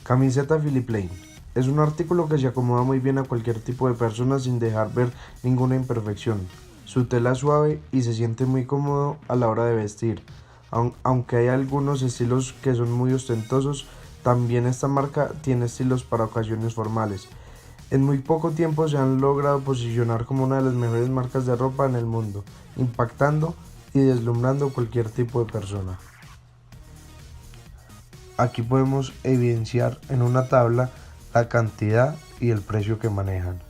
Camiseta Philip Plain. Es un artículo que se acomoda muy bien a cualquier tipo de persona sin dejar ver ninguna imperfección. Su tela es suave y se siente muy cómodo a la hora de vestir. Aunque hay algunos estilos que son muy ostentosos, también esta marca tiene estilos para ocasiones formales. En muy poco tiempo se han logrado posicionar como una de las mejores marcas de ropa en el mundo, impactando y deslumbrando cualquier tipo de persona. Aquí podemos evidenciar en una tabla la cantidad y el precio que manejan.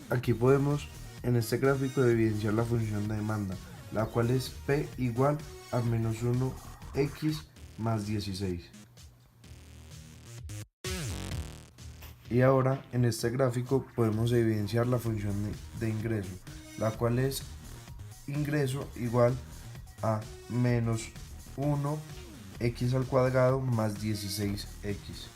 Aquí podemos en este gráfico evidenciar la función de demanda, la cual es P igual a menos 1x más 16. Y ahora en este gráfico podemos evidenciar la función de ingreso, la cual es ingreso igual a menos 1x al cuadrado más 16x.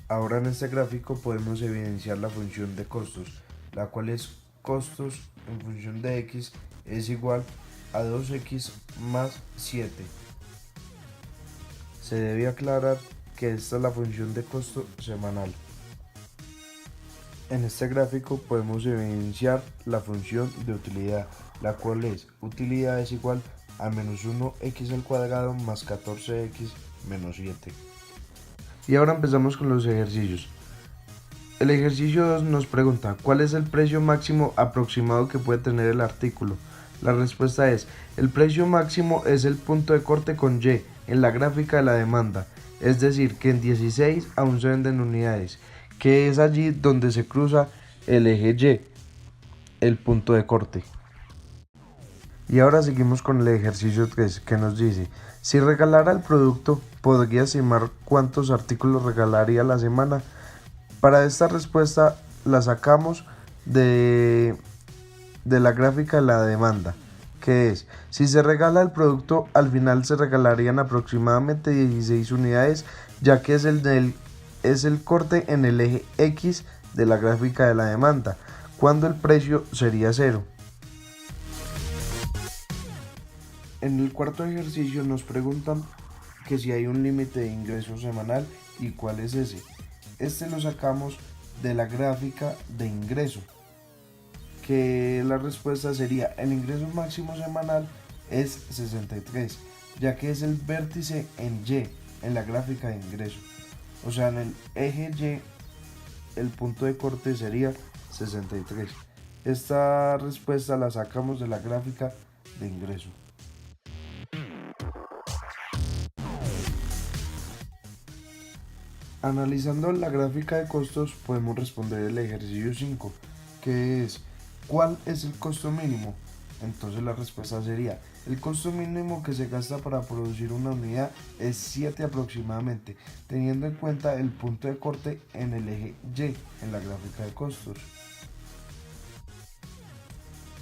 Ahora en este gráfico podemos evidenciar la función de costos, la cual es costos en función de x es igual a 2x más 7. Se debe aclarar que esta es la función de costo semanal. En este gráfico podemos evidenciar la función de utilidad, la cual es utilidad es igual a menos 1x al cuadrado más 14x menos 7. Y ahora empezamos con los ejercicios. El ejercicio 2 nos pregunta, ¿cuál es el precio máximo aproximado que puede tener el artículo? La respuesta es, el precio máximo es el punto de corte con Y en la gráfica de la demanda, es decir, que en 16 aún se venden unidades, que es allí donde se cruza el eje Y, el punto de corte. Y ahora seguimos con el ejercicio 3 que nos dice, si regalara el producto, ¿podría estimar cuántos artículos regalaría a la semana? Para esta respuesta la sacamos de la gráfica de la demanda, que es, si se regala el producto, al final se regalarían aproximadamente 16 unidades, ya que es el corte en el eje X de la gráfica de la demanda, cuando el precio sería cero. En el cuarto ejercicio nos preguntan que si hay un límite de ingreso semanal y cuál es ese. Este lo sacamos de la gráfica de ingreso, que la respuesta sería el ingreso máximo semanal es 63, ya que es el vértice en Y, en la gráfica de ingreso. O sea, en el eje Y, el punto de corte sería 63. Esta respuesta la sacamos de la gráfica de ingreso. Analizando la gráfica de costos podemos responder el ejercicio 5, que es ¿cuál es el costo mínimo? Entonces la respuesta sería el costo mínimo que se gasta para producir una unidad es 7 aproximadamente, teniendo en cuenta el punto de corte en el eje Y en la gráfica de costos.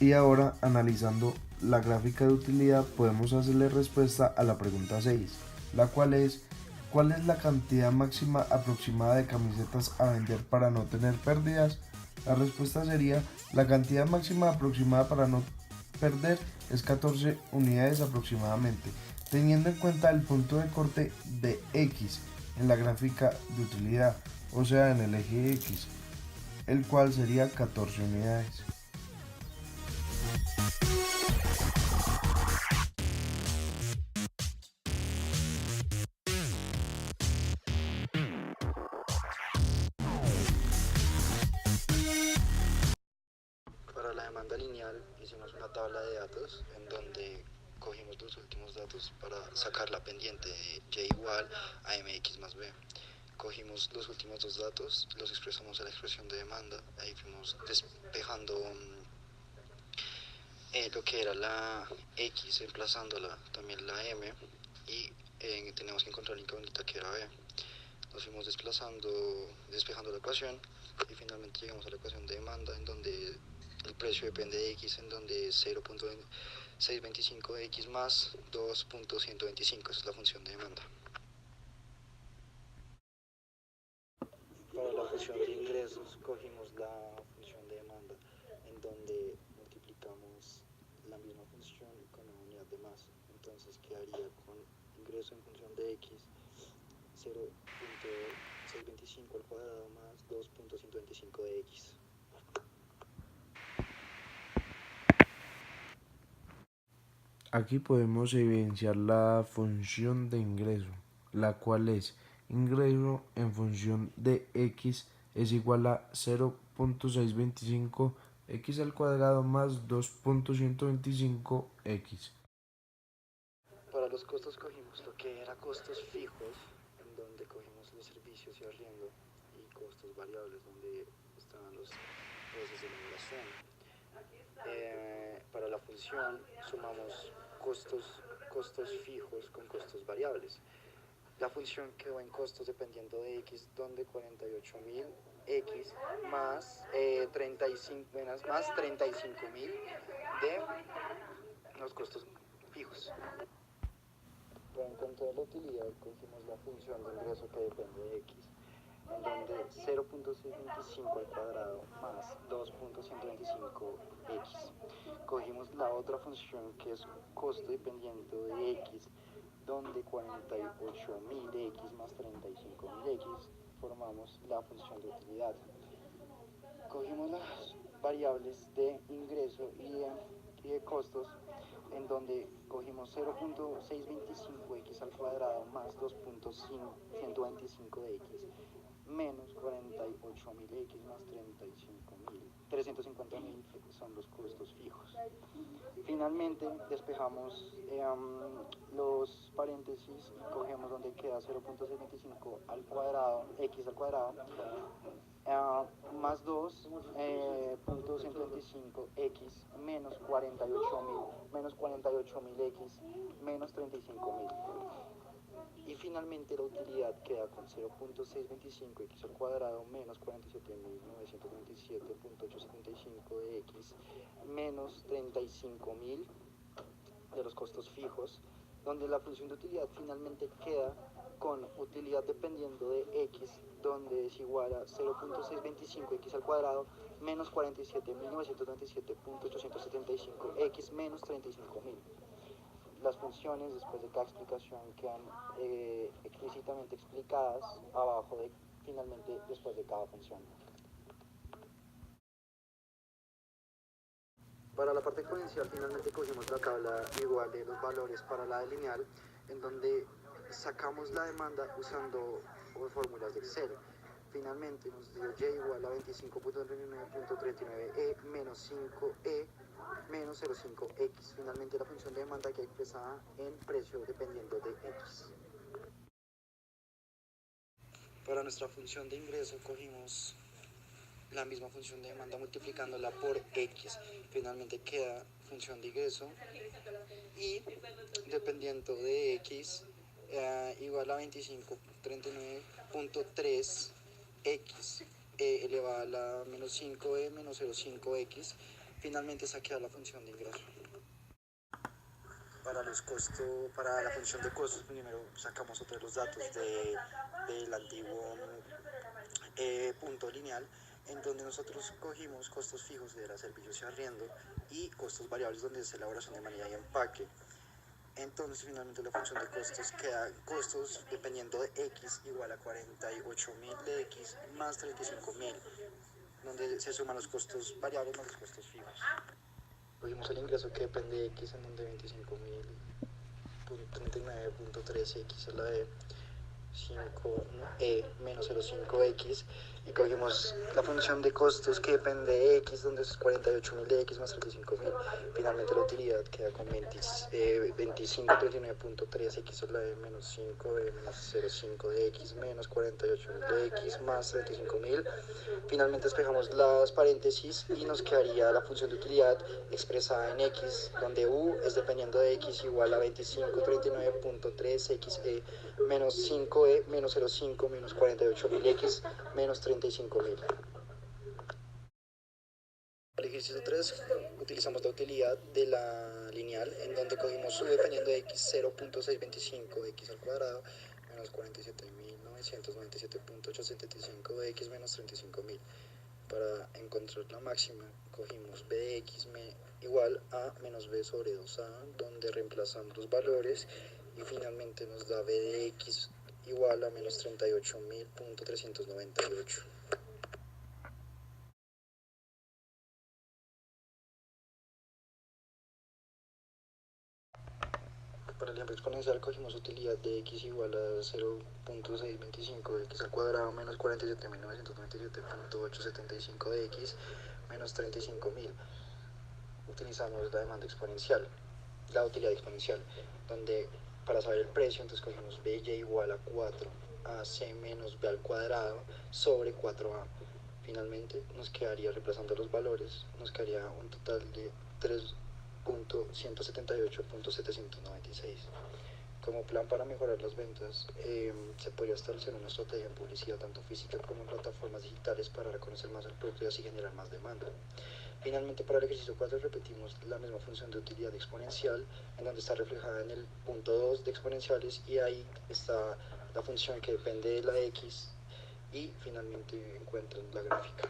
Y ahora analizando la gráfica de utilidad podemos hacerle respuesta a la pregunta 6, la cual es ¿cuál es la cantidad máxima aproximada de camisetas a vender para no tener pérdidas? La respuesta sería la cantidad máxima aproximada para no perder es 14 unidades aproximadamente, teniendo en cuenta el punto de corte de X en la gráfica de utilidad, o sea en el eje X, el cual sería 14 unidades. Para la demanda lineal hicimos una tabla de datos en donde cogimos los últimos datos para sacar la pendiente de Y igual a mx más b. Cogimos los últimos dos datos, los expresamos a la expresión de demanda, ahí fuimos despejando lo que era la x, emplazándola también la m, y teníamos que encontrar la incógnita que era b. Nos fuimos despejando la ecuación y finalmente llegamos a la ecuación de demanda en donde el precio depende de x, en donde es 0.625x más 2.125, esa es la función de demanda. Para la función de ingresos cogimos la función de demanda en donde multiplicamos costos en función de x, 0.625 al cuadrado más 2.125 de x. Aquí podemos evidenciar la función de ingreso, la cual es ingreso en función de x es igual a 0.625 x al cuadrado más 2.125x. Para los costos cogimos lo que era costos fijos, en donde cogimos los servicios y arriendo, y costos variables, donde estaban los costos de elaboración. Para la función sumamos costos fijos con costos variables. La función quedó en costos dependiendo de x, donde 48.000 x más 35.000 de los costos fijos. Para encontrar la utilidad cogimos la función de ingreso que depende de x, en donde 0.625 al cuadrado más 2.125x. Cogimos la otra función que es costo dependiente de x, donde 48.000x más 35.000x formamos la función de utilidad. Cogimos las variables de ingreso y de costos, en donde cogimos 0.625x al cuadrado más 2.125 de x menos 48.000x más 350.000 son los costos fijos. Finalmente despejamos los paréntesis y cogemos donde queda 0.625 al cuadrado, x al cuadrado, más 2.125x menos 48.000x menos 35.000. Y finalmente la utilidad queda con 0.625x al cuadrado menos 47.997.875 de x menos 35.000 de los costos fijos, donde la función de utilidad finalmente queda con utilidad dependiendo de x, donde es igual a 0.625x al cuadrado menos 47.997.875x menos 35.000. Las funciones, después de cada explicación, quedan explícitamente explicadas abajo, finalmente después de cada función. Para la parte exponencial finalmente cogimos la tabla igual de los valores para la de lineal, en donde sacamos la demanda usando fórmulas de Excel. Finalmente nos dio y igual a 25.39.39e menos 5e menos 0,5x. Finalmente la función de demanda queda expresada en precio dependiendo de x. Para nuestra función de ingreso cogimos la misma función de demanda multiplicándola por x. Finalmente queda función de ingreso y dependiendo de x igual a 25.39.3x elevado a la menos 5e menos 0,5x. Finalmente esa queda la función de ingreso. Para la función de costos, primero sacamos otros los datos del antiguo punto lineal, en donde nosotros cogimos costos fijos de los servicios y arriendo y costos variables donde es elaboración de manilla y empaque. Entonces finalmente la función de costos queda costos dependiendo de x igual a 48.000 de x más 35.000, donde se suman los costos variables más los costos fijos. Cogimos el ingreso que depende de x, en donde 25.039.3x es la de 5e menos 0,5x, y cogimos la función de costos que depende de x, donde es 48.000 de x más 35.000. Finalmente la utilidad queda con 25.39.3x es la de menos 5e menos 0,5 de x menos 48.000 de x más 35.000. Finalmente despejamos las paréntesis y nos quedaría la función de utilidad expresada en x, donde u es dependiendo de x igual a 25.39.3xe menos 5e menos 0,5 menos 48.000x menos 35.000. Para el ejercicio 3 utilizamos la utilidad de la lineal, en donde cogimos u dependiendo de x 0.625x al cuadrado menos 47.997.875 de x menos 35.000. Para encontrar la máxima cogimos b de x igual a menos b sobre 2a, donde reemplazamos los valores y finalmente nos da b de x igual a menos 38.398. Para el ejemplo exponencial cogimos utilidad de x igual a 0.625 de x al cuadrado menos 47.997.875 de x menos 35.000. Utilizamos la demanda exponencial, la utilidad exponencial, donde para saber el precio entonces cogimos b igual a 4ac menos b al cuadrado sobre 4a. Finalmente nos quedaría, reemplazando los valores, nos quedaría un total de 3.178.796. Como plan para mejorar las ventas, se podría establecer una estrategia en publicidad tanto física como en plataformas digitales para reconocer más el producto y así generar más demanda. Finalmente, para el ejercicio 4 repetimos la misma función de utilidad exponencial, en donde está reflejada en el punto 2 de exponenciales, y ahí está la función que depende de la x, y finalmente encuentran la gráfica.